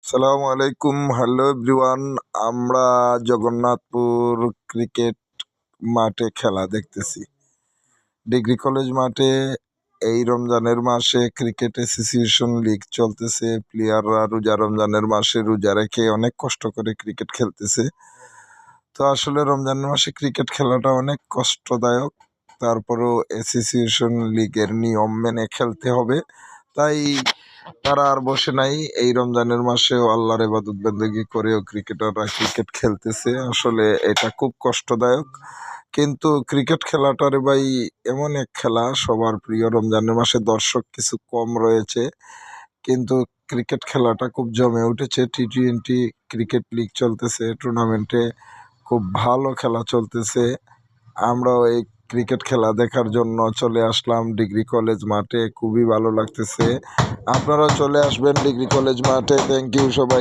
সালামু আলাইকুম, hello everyone. আমরা জগন্নাথপুর ক্রিকেট মাঠে খেলা দেখতেছি। ডিগ্রি কলেজ মাঠে এই রমজানের মাসে ক্রিকেট অ্যাসোসিয়েশন লিগ চলতেছে। প্লেয়াররা রোজা রমজানের মাসে রোজা রেখে অনেক কষ্ট করে ক্রিকেট খেলতেছে। তো আসলে রমজানের মাসে ক্রিকেট খেলাটা অনেক কষ্টদায়ক, তারপরেও অ্যাসোসিয়েশন লিগের নিয়ম মেনে খেলতে হবে। তাই তারা আর বসে নাই, এই রমজানের মাসেও আল্লাহর ইবাদত বন্দেগী করেও ক্রিকেটাররা ক্রিকেট খেলতেছে। আসলে এটা খুব কষ্টদায়ক, কিন্তু ক্রিকেট খেলাটা রে ভাই এমন এক খেলা সবার প্রিয়। রমজানের মাসে দর্শক কিছু কম রয়েছে, কিন্তু ক্রিকেট খেলাটা খুব জমে উঠেছে। টি-20 ক্রিকেট লিগ চলতেছে, টুর্নামেন্টে খুব ভালো খেলা চলতেছে। আমরাও এই ক্রিকেট খেলা দেখার জন্য চলে আসলাম ডিগ্রি কলেজ মাঠে, খুবই ভালো লাগতেছে। আপনারাও চলে আসবেন ডিগ্রি কলেজ মাঠে। থ্যাংক ইউ সবাই।